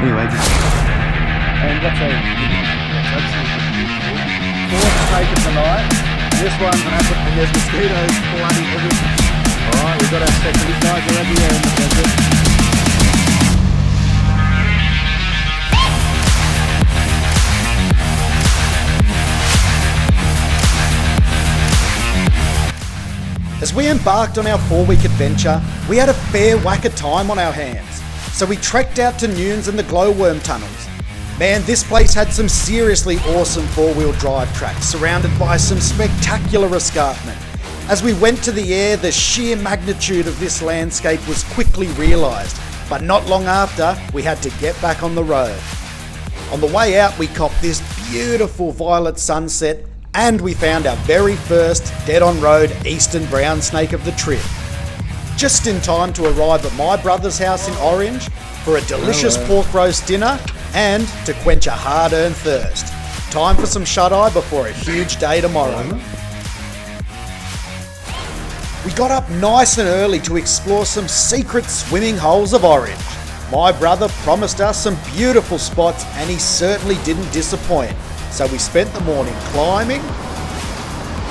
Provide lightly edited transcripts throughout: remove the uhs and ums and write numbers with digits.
Anyway, and what's a fourth take of the night. This one, there's mosquitoes bloody everywhere. Alright, we've got our section. These guys are everywhere in the desert. As we embarked on our 4-week adventure, we had a fair whack of time on our hands, so we trekked out to Nunes and the glowworm tunnels. Man, this place had some seriously awesome 4-wheel drive tracks, surrounded by some spectacular escarpment. As we went to the air, the sheer magnitude of this landscape was quickly realised, but not long after, we had to get back on the road. On the way out, we copped this beautiful violet sunset, and we found our very first dead-on-road eastern brown snake of the trip. Just in time to arrive at my brother's house in Orange for a delicious pork roast dinner and to quench a hard-earned thirst. Time for some shut-eye before a huge day tomorrow. We got up nice and early to explore some secret swimming holes of Orange. My brother promised us some beautiful spots and he certainly didn't disappoint. So we spent the morning climbing,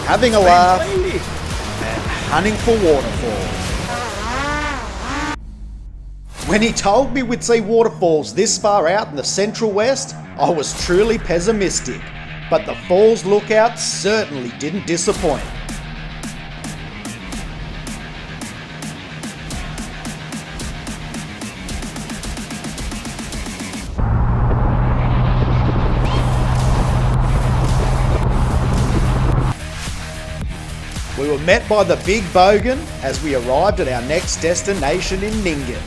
having a laugh, and hunting for waterfalls. When he told me we'd see waterfalls this far out in the Central West, I was truly pessimistic, but the falls lookout certainly didn't disappoint. We were met by the big bogan as we arrived at our next destination in Nyngan.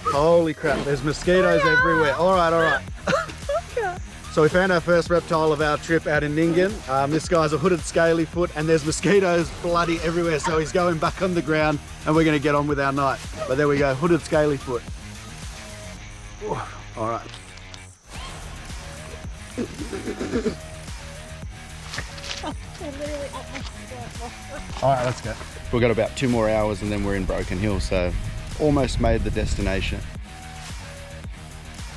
Holy crap, there's mosquitoes everywhere. Alright. So we found our first reptile of our trip out in Nyngan. This guy's a hooded scaly foot and there's mosquitoes bloody everywhere, so he's going back on the ground and we're going to get on with our night. But there we go, hooded scaly foot. Alright. Alright, let's go. We've got about 2 more hours and then we're in Broken Hill, so almost made the destination.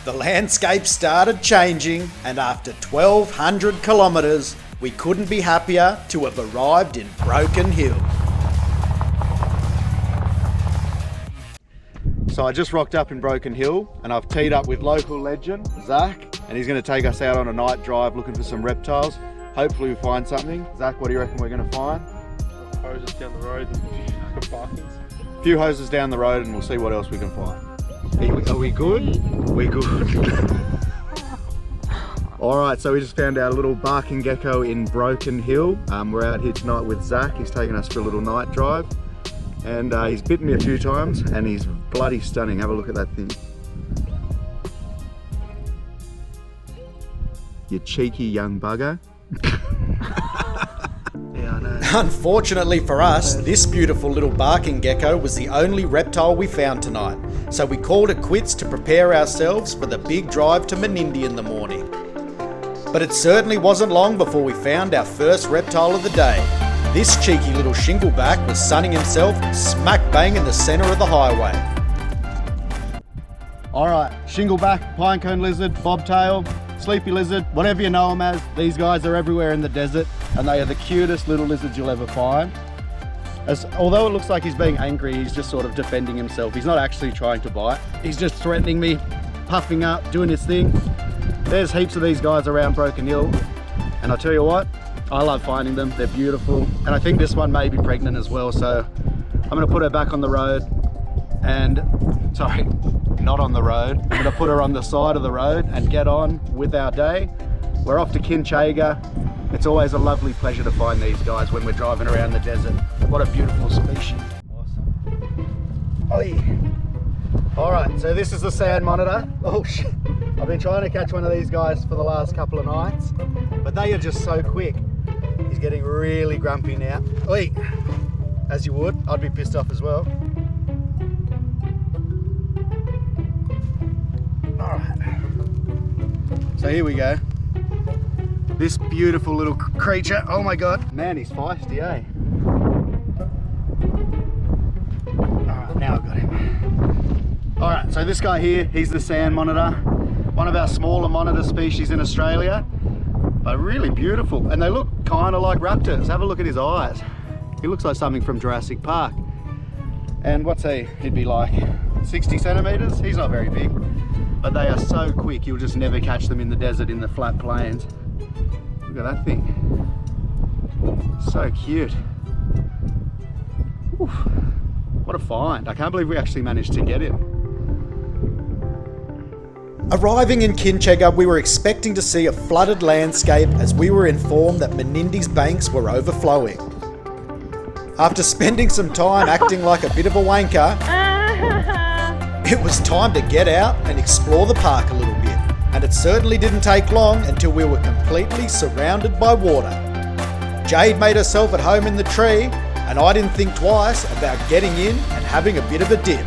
The landscape started changing, and after 1,200 kilometres, we couldn't be happier to have arrived in Broken Hill. So I just rocked up in Broken Hill and I've teed up with local legend, Zach, and he's going to take us out on a night drive looking for some reptiles. Hopefully we find something. Zach, what do you reckon we're going to find? Hoses down the road and a few barkings. A few hoses down the road and we'll see what else we can find. Are we good? We're good. Alright, so we just found our little barking gecko in Broken Hill. We're out here tonight with Zach. He's taking us for a little night drive. And he's bitten me a few times and he's bloody stunning. Have a look at that thing. You cheeky young bugger. Yeah, I know. Unfortunately for us, this beautiful little barking gecko was the only reptile we found tonight, so we called it quits to prepare ourselves for the big drive to Menindee in the morning. But it certainly wasn't long before we found our first reptile of the day. This cheeky little shingleback was sunning himself smack bang in the centre of the highway. Alright, shingleback, pinecone lizard, bobtail, sleepy lizard, whatever you know them as, these guys are everywhere in the desert and they are the cutest little lizards you'll ever find. Although it looks like he's being angry, he's just sort of defending himself. He's not actually trying to bite. He's just threatening me, puffing up, doing his thing. There's heaps of these guys around Broken Hill, and I tell you what, I love finding them. They're beautiful, and I think this one may be pregnant as well, so I'm going to put her back on the road and, sorry, not on the road. I'm going to put her on the side of the road and get on with our day. We're off to Kinchega. It's always a lovely pleasure to find these guys when we're driving around the desert. What a beautiful species. Awesome. Oi. Alright, so this is the sand monitor. Oh shit. I've been trying to catch one of these guys for the last couple of nights, but they are just so quick. He's getting really grumpy now. Oi. As you would, I'd be pissed off as well. Alright. So here we go. This beautiful little creature. Oh my god. Man, he's feisty, eh? now I've got him. All right, so this guy here, he's the sand monitor. One of our smaller monitor species in Australia, but really beautiful. And they look kind of like raptors. Have a look at his eyes. He looks like something from Jurassic Park. And what's he? He'd be like 60 centimeters. He's not very big, but they are so quick, you'll just never catch them in the desert, in the flat plains. Look at that thing. So cute. Oof. What a find. I can't believe we actually managed to get him. Arriving in Kinchega, we were expecting to see a flooded landscape as we were informed that Menindis banks were overflowing. After spending some time acting like a bit of a wanker, it was time to get out and explore the park a little bit. And it certainly didn't take long until we were completely surrounded by water. Jade made herself at home in the tree, and I didn't think twice about getting in and having a bit of a dip.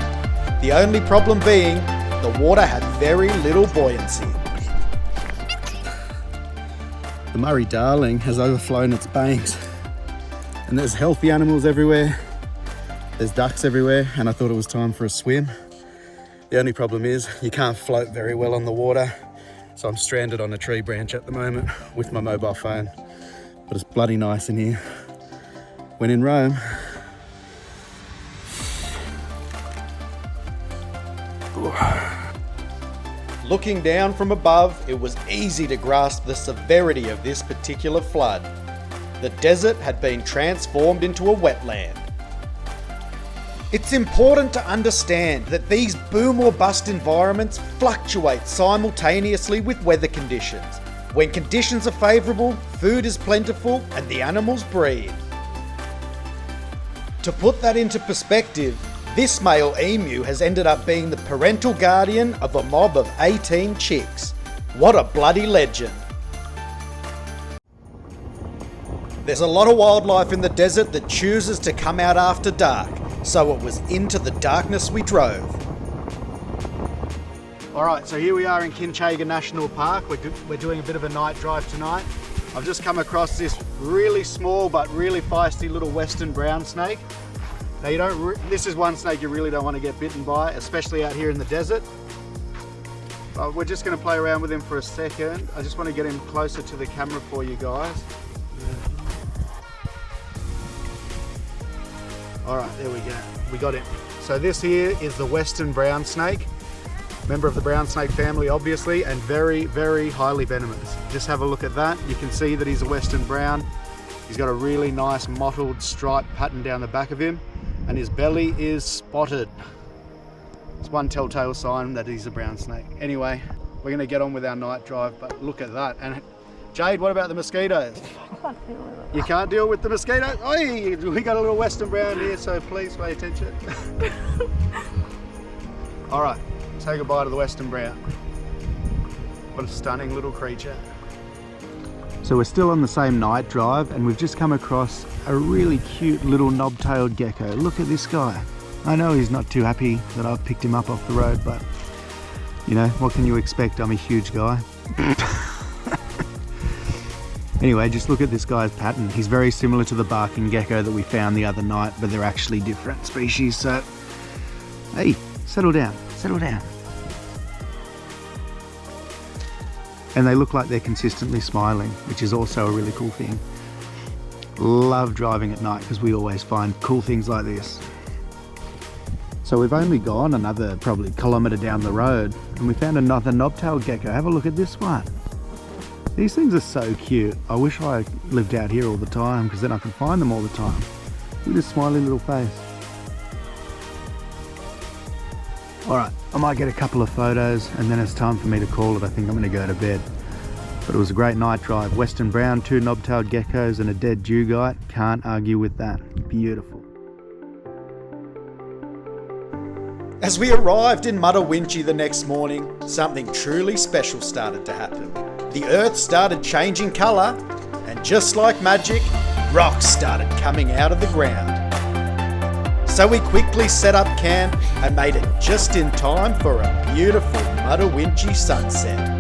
The only problem being, the water had very little buoyancy. The Murray-Darling has overflown its banks, and there's healthy animals everywhere. There's ducks everywhere, and I thought it was time for a swim. The only problem is you can't float very well on the water, so I'm stranded on a tree branch at the moment with my mobile phone. But it's bloody nice in here. When in Rome. Looking down from above, it was easy to grasp the severity of this particular flood. The desert had been transformed into a wetland. It's important to understand that these boom or bust environments fluctuate simultaneously with weather conditions. When conditions are favourable, food is plentiful and the animals breed. To put that into perspective, this male emu has ended up being the parental guardian of a mob of 18 chicks. What a bloody legend. There's a lot of wildlife in the desert that chooses to come out after dark, so it was into the darkness we drove. All right, so here we are in Kinchega National Park. We're doing a bit of a night drive tonight. I've just come across this really small but really feisty little western brown snake. Now this is one snake you really don't want to get bitten by, especially out here in the desert. We're just going to play around with him for a second. I just want to get him closer to the camera for you guys. All right, there we go. We got him. So this here is the western brown snake. Member of the brown snake family, obviously, and very, very highly venomous. Just have a look at that. You can see that he's a western brown. He's got a really nice mottled stripe pattern down the back of him, and his belly is spotted. It's one telltale sign that he's a brown snake. Anyway, we're gonna get on with our night drive, but look at that. And Jade, what about the mosquitoes? I can't deal with it. You can't deal with the mosquitoes? Oi, we got a little western brown here, so please pay attention. All right, say goodbye to the western brown. What a stunning little creature. So we're still on the same night drive, and we've just come across a really cute little knob-tailed gecko. Look at this guy. I know he's not too happy that I've picked him up off the road, but you know, what can you expect? I'm a huge guy. Anyway, just look at this guy's pattern. He's very similar to the barking gecko that we found the other night, but they're actually different species. So, hey, settle down, settle down. And they look like they're consistently smiling, which is also a really cool thing. Love driving at night because we always find cool things like this. So we've only gone another probably kilometre down the road and we found another knob-tailed gecko. Have a look at this one. These things are so cute. I wish I lived out here all the time because then I could find them all the time. Look at this smiley little face. All right, I might get a couple of photos and then it's time for me to call it. I think I'm gonna go to bed. But it was a great night drive. Western brown, 2 knob-tailed geckos and a dead dugite. Can't argue with that. Beautiful. As we arrived in Mutawintji the next morning, something truly special started to happen. The earth started changing colour, and just like magic, rocks started coming out of the ground. So we quickly set up camp and made it just in time for a beautiful Mutawintji sunset.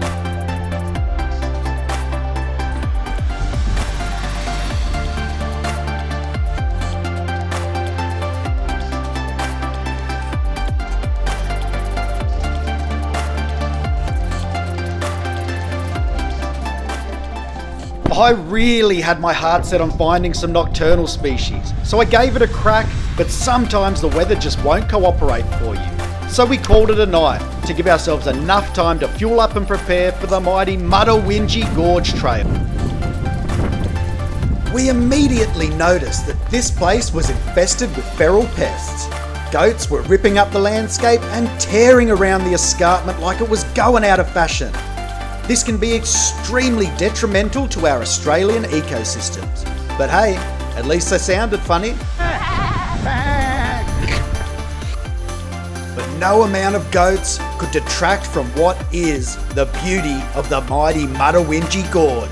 I really had my heart set on finding some nocturnal species, so I gave it a crack, but sometimes the weather just won't cooperate for you. So we called it a night to give ourselves enough time to fuel up and prepare for the mighty Mutawintji Gorge trail. We immediately noticed that this place was infested with feral pests. Goats were ripping up the landscape and tearing around the escarpment like it was going out of fashion. This can be extremely detrimental to our Australian ecosystems. But hey, at least they sounded funny. But no amount of goats could detract from what is the beauty of the mighty Mutawintji Gorge.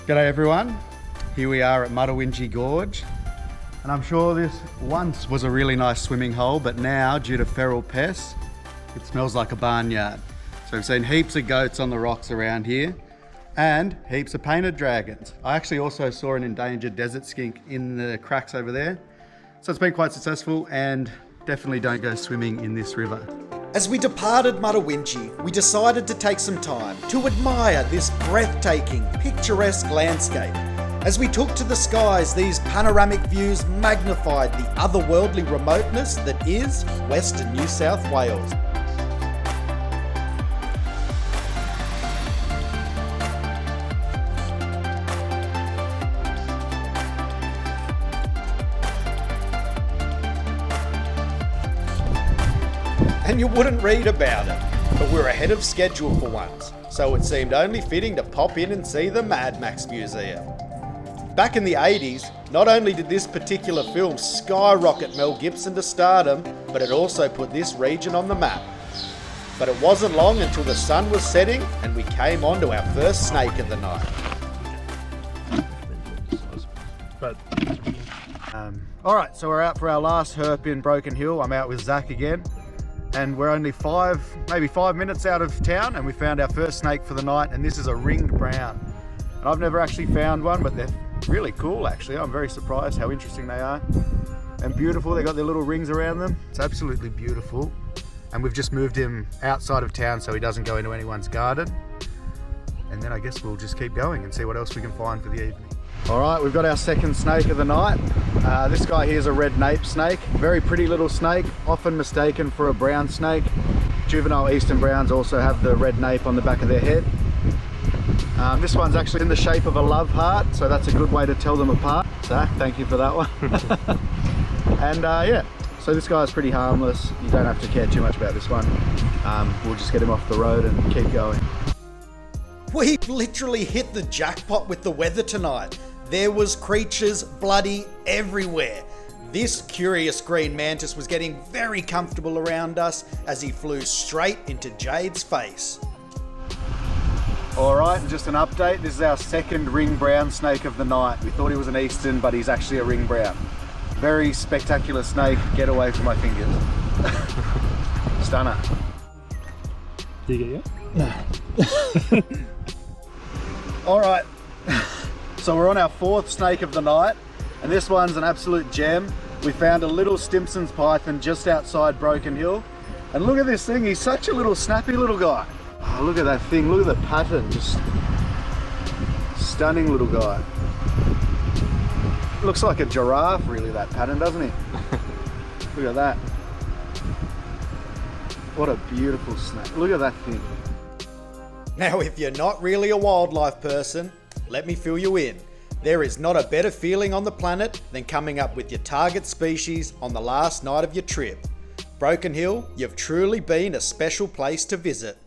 G'day everyone, here we are at Mutawintji Gorge, and I'm sure this once was a really nice swimming hole, but now, due to feral pests, it smells like a barnyard. So we've seen heaps of goats on the rocks around here, and heaps of painted dragons. I actually also saw an endangered desert skink in the cracks over there, so it's been quite successful, and definitely don't go swimming in this river. As we departed Mutawintji, we decided to take some time to admire this breathtaking, picturesque landscape. As we took to the skies, these panoramic views magnified the otherworldly remoteness that is Western New South Wales. And you wouldn't read about it, but we're ahead of schedule for once, so it seemed only fitting to pop in and see the Mad Max Museum. Back in the 80s, not only did this particular film skyrocket Mel Gibson to stardom, but it also put this region on the map. But it wasn't long until the sun was setting and we came on to our first snake of the night. But Alright, so we're out for our last herp in Broken Hill. I'm out with Zach again. And we're only maybe 5 minutes out of town, and we found our first snake for the night, and this is a ringed brown. And I've never actually found one, but they're really cool actually. I'm very surprised how interesting they are. And beautiful, they got their little rings around them. It's absolutely beautiful. And we've just moved him outside of town so he doesn't go into anyone's garden. And then I guess we'll just keep going and see what else we can find for the evening. All right, we've got our second snake of the night. This guy here is a red nape snake. Very pretty little snake, often mistaken for a brown snake. Juvenile eastern browns also have the red nape on the back of their head. This one's actually in the shape of a love heart, so that's a good way to tell them apart. Zach, thank you for that one. And yeah, so this guy's pretty harmless. You don't have to care too much about this one. We'll just get him off the road and keep going. We've literally hit the jackpot with the weather tonight. There was creatures bloody everywhere. This curious green mantis was getting very comfortable around us as he flew straight into Jade's face. All right, and just an update. This is our second ring brown snake of the night. We thought he was an eastern, but he's actually a ring brown. Very spectacular snake. Get away from my fingers. Stunner. did you get it? No. All right, so we're on our fourth snake of the night, and this one's an absolute gem. We found a little Stimsons python just outside Broken Hill, and look at this thing. He's such a little snappy little guy. Oh, look at that thing, look at the pattern, just stunning little guy. Looks like a giraffe really, that pattern, doesn't it? Look at that. What a beautiful snake, look at that thing. Now, if you're not really a wildlife person, let me fill you in. There is not a better feeling on the planet than coming up with your target species on the last night of your trip. Broken Hill, you've truly been a special place to visit.